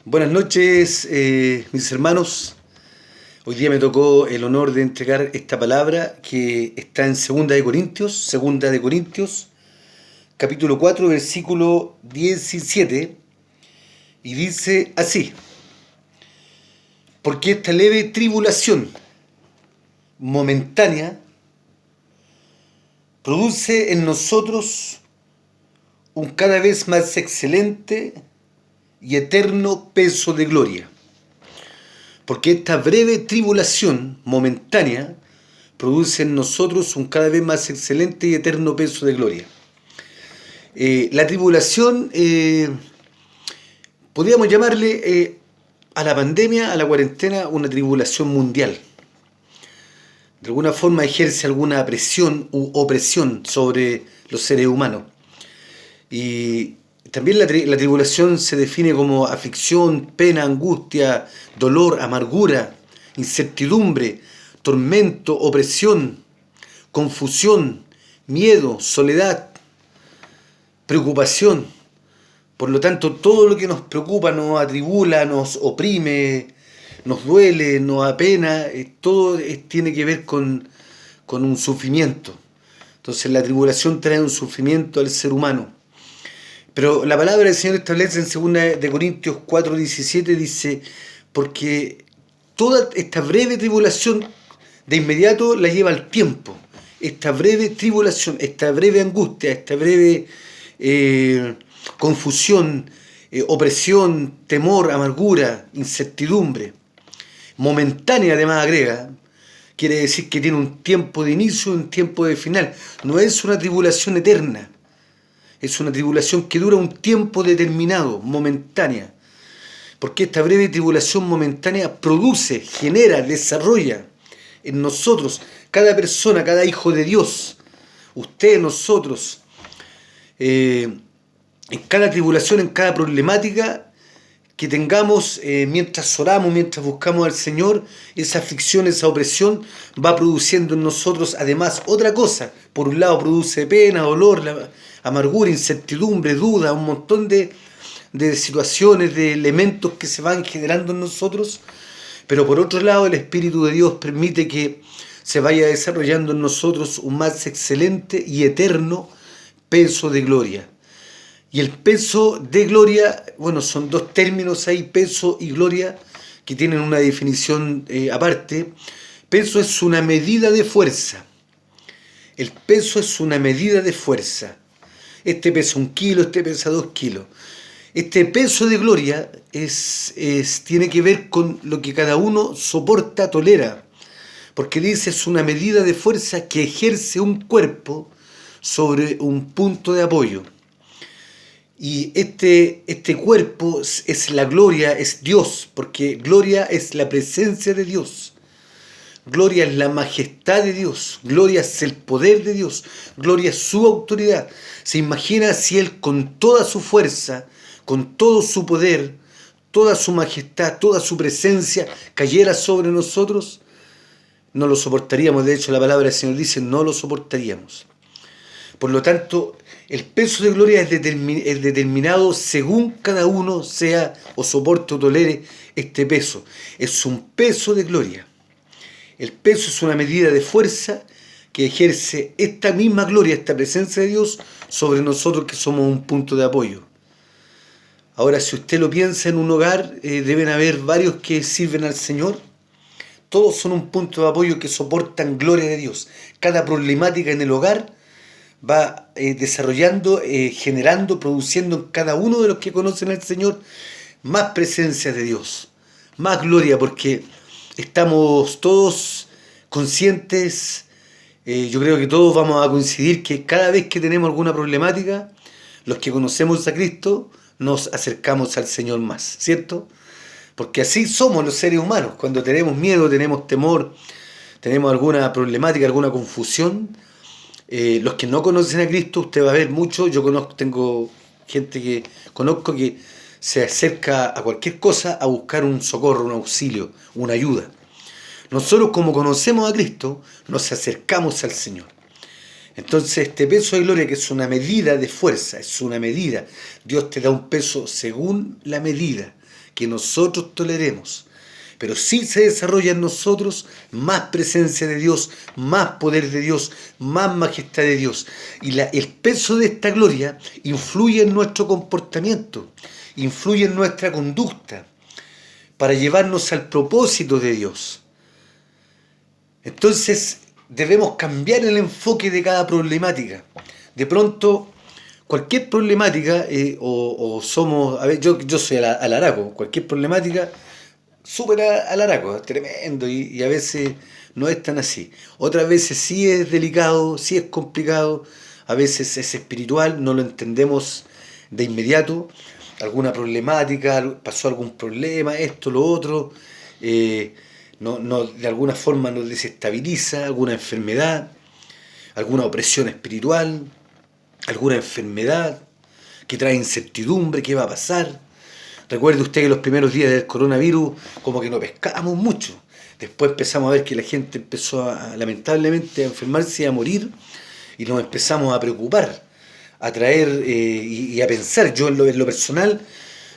Buenas noches, mis hermanos. Hoy día me tocó el honor de entregar esta palabra que está en Segunda de Corintios, capítulo 4, versículo 17, y dice así: porque esta leve tribulación momentánea produce en nosotros un cada vez más excelente y eterno peso de gloria. Porque esta breve tribulación momentánea produce en nosotros un cada vez más excelente y eterno peso de gloria. La tribulación, podríamos llamarle a la pandemia, a la cuarentena, una tribulación mundial. De alguna forma ejerce alguna presión u opresión sobre los seres humanos. Y también la tribulación se define como aflicción, pena, angustia, dolor, amargura, incertidumbre, tormento, opresión, confusión, miedo, soledad, preocupación. Por lo tanto, todo lo que nos preocupa, nos atribula, nos oprime, nos duele, nos apena, todo tiene que ver con un sufrimiento. Entonces la tribulación trae un sufrimiento al ser humano. Pero la palabra del Señor establece en 2 Corintios 4:17, dice: porque toda esta breve tribulación de inmediato la lleva al tiempo. Esta breve tribulación, esta breve angustia, esta breve confusión, opresión, temor, amargura, incertidumbre, momentánea además agrega, quiere decir que tiene un tiempo de inicio y un tiempo de final. No es una tribulación eterna. Es una tribulación que dura un tiempo determinado, momentánea. Porque esta breve tribulación momentánea produce, genera, desarrolla en nosotros, cada persona, cada hijo de Dios, usted, nosotros, en cada tribulación, en cada problemática que tengamos, mientras oramos, mientras buscamos al Señor, esa aflicción, esa opresión va produciendo en nosotros además otra cosa. Por un lado produce pena, dolor, amargura, incertidumbre, duda, un montón de situaciones, de elementos que se van generando en nosotros, pero por otro lado el Espíritu de Dios permite que se vaya desarrollando en nosotros un más excelente y eterno peso de gloria. Y el peso de gloria, bueno, son dos términos ahí, peso y gloria, que tienen una definición aparte. Peso es una medida de fuerza. El peso es una medida de fuerza. Este pesa 1 kilo, este pesa 2 kilos. Este peso de gloria tiene que ver con lo que cada uno soporta, tolera. Porque dice, es una medida de fuerza que ejerce un cuerpo sobre un punto de apoyo. Y este cuerpo es la gloria, es Dios, porque gloria es la presencia de Dios. Gloria es la majestad de Dios, gloria es el poder de Dios, gloria es su autoridad. ¿Se imagina si Él con toda su fuerza, con todo su poder, toda su majestad, toda su presencia cayera sobre nosotros? No lo soportaríamos, de hecho la palabra del Señor dice, no lo soportaríamos. Por lo tanto, el peso de gloria es determinado según cada uno sea o soporte o tolere este peso. Es un peso de gloria. El peso es una medida de fuerza que ejerce esta misma gloria, esta presencia de Dios sobre nosotros que somos un punto de apoyo. Ahora, si usted lo piensa en un hogar, deben haber varios que sirven al Señor. Todos son un punto de apoyo que soportan gloria de Dios. Cada problemática en el hogar va desarrollando, generando, produciendo en cada uno de los que conocen al Señor más presencia de Dios, más gloria, porque estamos todos conscientes, yo creo que todos vamos a coincidir que cada vez que tenemos alguna problemática, los que conocemos a Cristo nos acercamos al Señor más, ¿cierto? Porque así somos los seres humanos. Cuando tenemos miedo, tenemos temor, tenemos alguna problemática, alguna confusión, los que no conocen a Cristo, usted va a ver mucho. Yo tengo gente que conozco que se acerca a cualquier cosa a buscar un socorro, un auxilio, una ayuda. Nosotros, como conocemos a Cristo, nos acercamos al Señor. Entonces este peso de gloria, que es una medida de fuerza, es una medida. Dios te da un peso según la medida que nosotros toleremos. Pero sí se desarrolla en nosotros más presencia de Dios, más poder de Dios, más majestad de Dios. Y el peso de esta gloria influye en nuestro comportamiento, influye en nuestra conducta, para llevarnos al propósito de Dios. Entonces debemos cambiar el enfoque de cada problemática. De pronto, cualquier problemática, o somos, a ver, yo soy alaraco, cualquier problemática, súper alaraco, tremendo, y a veces no es tan así. Otras veces sí es delicado, sí es complicado, a veces es espiritual, no lo entendemos de inmediato, alguna problemática, pasó algún problema, esto, lo otro, de alguna forma nos desestabiliza, alguna enfermedad, alguna opresión espiritual, alguna enfermedad que trae incertidumbre, qué va a pasar. Recuerde usted que los primeros días del coronavirus como que no pescábamos mucho. Después empezamos a ver que la gente empezó lamentablemente a enfermarse y a morir, y nos empezamos a preocupar, a traer y a pensar. Yo en lo personal,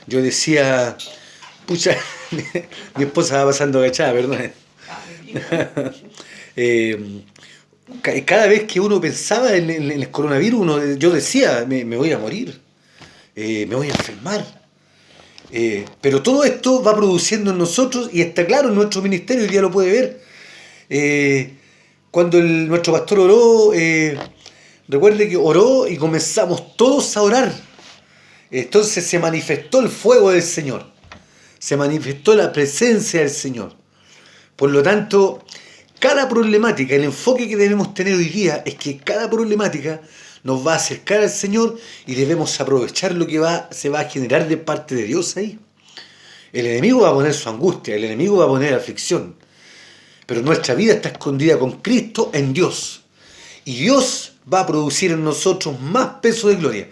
yo decía, pucha, mi esposa va pasando agachada, perdón. Cada vez que uno pensaba en el coronavirus, yo decía, me voy a morir, me voy a enfermar. Pero todo esto va produciendo en nosotros, y está claro en nuestro ministerio, hoy día lo puede ver. Cuando nuestro pastor oró, recuerde que oró y comenzamos todos a orar. Entonces se manifestó el fuego del Señor, se manifestó la presencia del Señor. Por lo tanto, cada problemática, el enfoque que debemos tener hoy día es que cada problemática nos va a acercar al Señor, y debemos aprovechar lo que se va a generar de parte de Dios ahí. El enemigo va a poner su angustia, el enemigo va a poner aflicción, pero nuestra vida está escondida con Cristo en Dios, y Dios va a producir en nosotros más peso de gloria.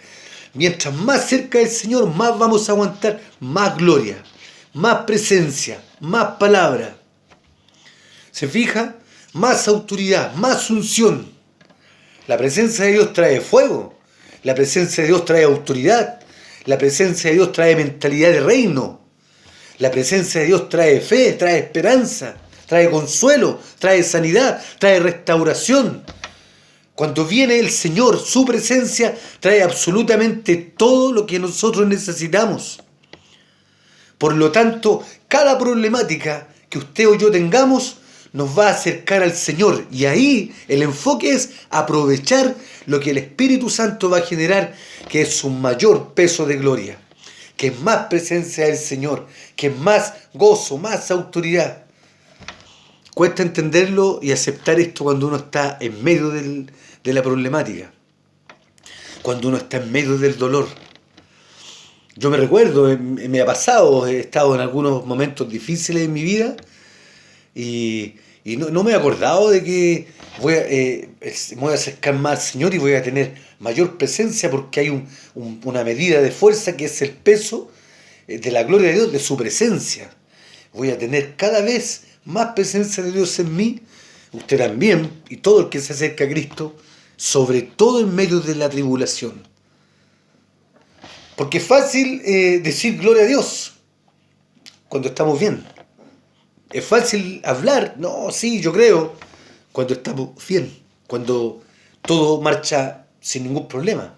Mientras más cerca del Señor, más vamos a aguantar más gloria, más presencia, más palabra. ¿Se fija? Más autoridad, más unción. La presencia de Dios trae fuego, la presencia de Dios trae autoridad, la presencia de Dios trae mentalidad de reino, la presencia de Dios trae fe, trae esperanza, trae consuelo, trae sanidad, trae restauración. Cuando viene el Señor, su presencia trae absolutamente todo lo que nosotros necesitamos. Por lo tanto, cada problemática que usted o yo tengamos nos va a acercar al Señor, y ahí el enfoque es aprovechar lo que el Espíritu Santo va a generar, que es un mayor peso de gloria, que es más presencia del Señor, que es más gozo, más autoridad. Cuesta entenderlo y aceptar esto cuando uno está en medio de la problemática, cuando uno está en medio del dolor. Yo me recuerdo, me ha pasado, he estado en algunos momentos difíciles en mi vida, y no me he acordado de que me voy a acercar más al Señor y voy a tener mayor presencia, porque hay una medida de fuerza que es el peso de la gloria de Dios, de su presencia. Voy a tener cada vez más presencia de Dios en mí, usted también, y todo el que se acerca a Cristo, sobre todo en medio de la tribulación. Porque es fácil decir gloria a Dios cuando estamos bien. Es fácil hablar, no, sí, yo creo, cuando estamos bien, cuando todo marcha sin ningún problema.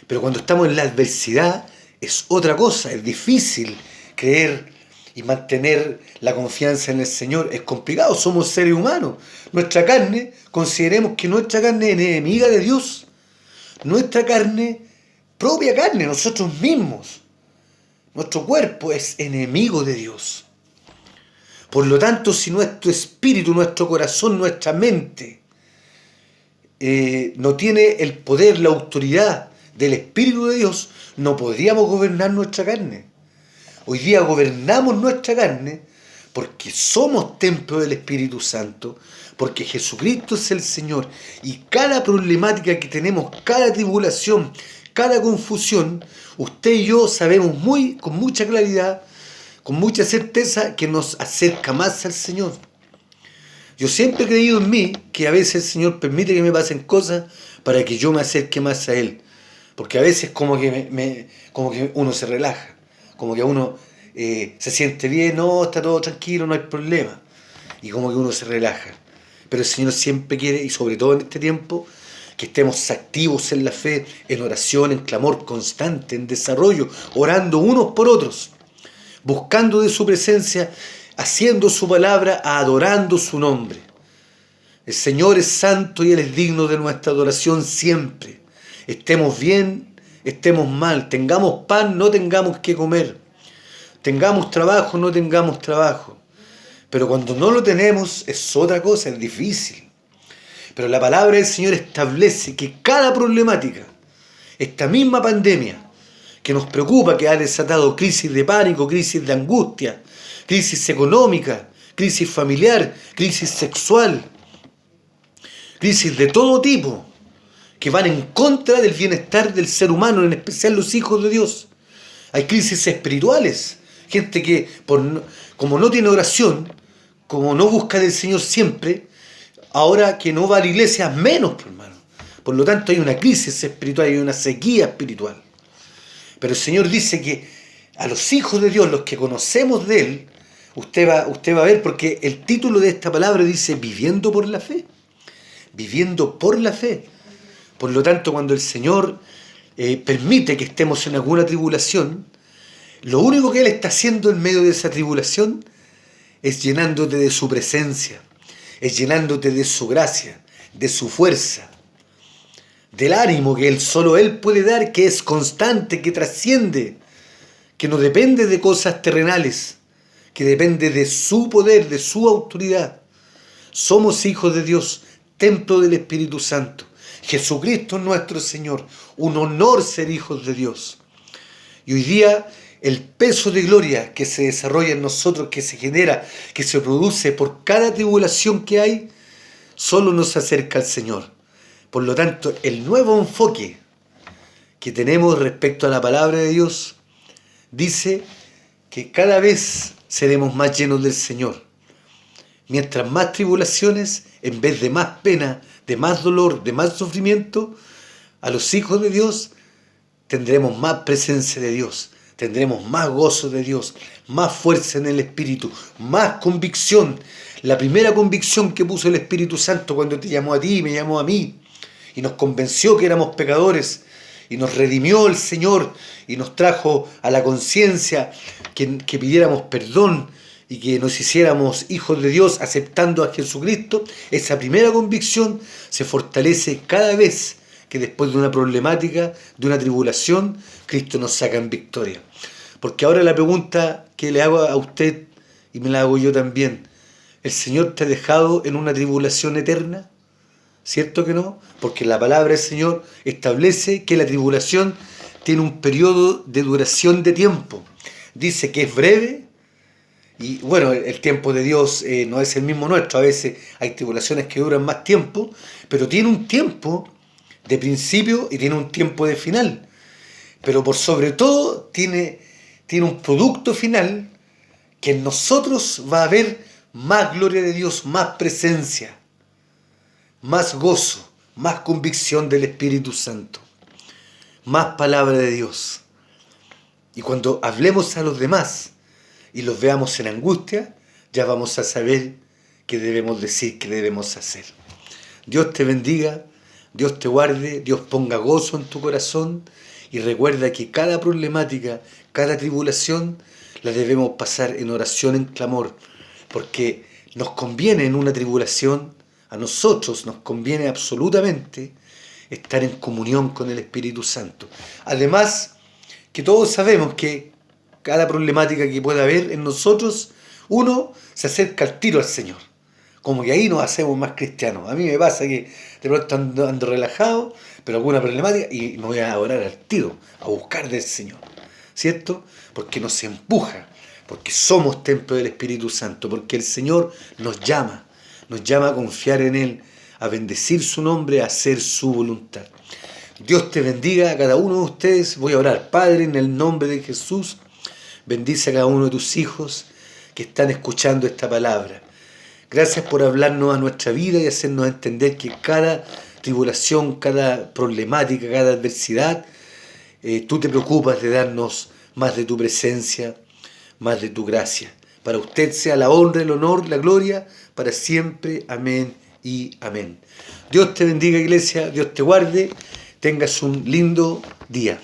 Pero cuando estamos en la adversidad es otra cosa, es difícil creer y mantener la confianza en el Señor. Es complicado, somos seres humanos. Nuestra carne, consideremos que nuestra carne es enemiga de Dios. Nuestra carne, propia carne, nosotros mismos, nuestro cuerpo es enemigo de Dios. Por lo tanto, si nuestro espíritu, nuestro corazón, nuestra mente no tiene el poder, la autoridad del Espíritu de Dios, no podríamos gobernar nuestra carne. Hoy día gobernamos nuestra carne porque somos templo del Espíritu Santo, porque Jesucristo es el Señor, y cada problemática que tenemos, cada tribulación, cada confusión, usted y yo sabemos con mucha claridad, con mucha certeza, que nos acerca más al Señor. Yo siempre he creído en mí que a veces el Señor permite que me pasen cosas para que yo me acerque más a Él. Porque a veces como que, como que uno se relaja, como que uno se siente bien, no, está todo tranquilo, no hay problema. Y como que uno se relaja. Pero el Señor siempre quiere, y sobre todo en este tiempo, que estemos activos en la fe, en oración, en clamor constante, en desarrollo, orando unos por otros, buscando de su presencia, haciendo su palabra, adorando su nombre. El Señor es santo y Él es digno de nuestra adoración siempre. Estemos bien, estemos mal, tengamos pan, no tengamos que comer, tengamos trabajo, no tengamos trabajo. Pero cuando no lo tenemos es otra cosa, es difícil. Pero la palabra del Señor establece que cada problemática, esta misma pandemia que nos preocupa, que ha desatado crisis de pánico, crisis de angustia, crisis económica, crisis familiar, crisis sexual, crisis de todo tipo, que van en contra del bienestar del ser humano, en especial los hijos de Dios. Hay crisis espirituales, gente que como no tiene oración, como no busca del Señor siempre, ahora que no va a la iglesia menos, hermano. Por lo tanto hay una crisis espiritual, hay una sequía espiritual. Pero el Señor dice que a los hijos de Dios, los que conocemos de Él, usted va a ver, porque el título de esta palabra dice viviendo por la fe. Viviendo por la fe. Por lo tanto, cuando el Señor permite que estemos en alguna tribulación, lo único que Él está haciendo en medio de esa tribulación es llenándote de su presencia, es llenándote de su gracia, de su fuerza, del ánimo que solo Él puede dar, que es constante, que trasciende, que no depende de cosas terrenales, que depende de su poder, de su autoridad. Somos hijos de Dios, templo del Espíritu Santo. Jesucristo nuestro Señor. Un honor ser hijos de Dios. Y hoy día el peso de gloria que se desarrolla en nosotros, que se genera, que se produce por cada tribulación que hay, solo nos acerca al Señor. Por lo tanto, el nuevo enfoque que tenemos respecto a la palabra de Dios dice que cada vez seremos más llenos del Señor. Mientras más tribulaciones, en vez de más pena, de más dolor, de más sufrimiento, a los hijos de Dios tendremos más presencia de Dios, tendremos más gozo de Dios, más fuerza en el Espíritu, más convicción. La primera convicción que puso el Espíritu Santo cuando te llamó a ti, me llamó a mí, y nos convenció que éramos pecadores, y nos redimió el Señor, y nos trajo a la conciencia que pidiéramos perdón, y que nos hiciéramos hijos de Dios aceptando a Jesucristo. Esa primera convicción se fortalece cada vez que después de una problemática, de una tribulación, Cristo nos saca en victoria. Porque ahora la pregunta que le hago a usted, y me la hago yo también, ¿el Señor te ha dejado en una tribulación eterna? ¿Cierto que no? Porque la palabra del Señor establece que la tribulación tiene un periodo de duración de tiempo. Dice que es breve. Y bueno, el tiempo de Dios no es el mismo nuestro. A veces hay tribulaciones que duran más tiempo, pero tiene un tiempo de principio y tiene un tiempo de final. Pero por sobre todo tiene un producto final que en nosotros va a haber más gloria de Dios, más presencia, más gozo, más convicción del Espíritu Santo, más palabra de Dios. Y cuando hablemos a los demás y los veamos en angustia, ya vamos a saber qué debemos decir, qué debemos hacer. Dios te bendiga, Dios te guarde, Dios ponga gozo en tu corazón y recuerda que cada problemática, cada tribulación, la debemos pasar en oración, en clamor, porque nos conviene en una tribulación, a nosotros nos conviene absolutamente estar en comunión con el Espíritu Santo. Además, que todos sabemos que cada problemática que pueda haber en nosotros, uno se acerca al tiro al Señor. Como que ahí nos hacemos más cristianos. A mí me pasa que de pronto ando relajado, pero alguna problemática y me voy a orar al tiro, a buscar del Señor. ¿Cierto? Porque nos empuja, porque somos templo del Espíritu Santo, porque el Señor nos llama a confiar en Él, a bendecir su nombre, a hacer su voluntad. Dios te bendiga a cada uno de ustedes. Voy a orar. Padre, en el nombre de Jesús, bendice a cada uno de tus hijos que están escuchando esta palabra. Gracias por hablarnos a nuestra vida y hacernos entender que cada tribulación, cada problemática, cada adversidad, tú te preocupas de darnos más de tu presencia, más de tu gracia. Para usted sea la honra, el honor, la gloria, para siempre. Amén y amén. Dios te bendiga, iglesia, Dios te guarde, tengas un lindo día.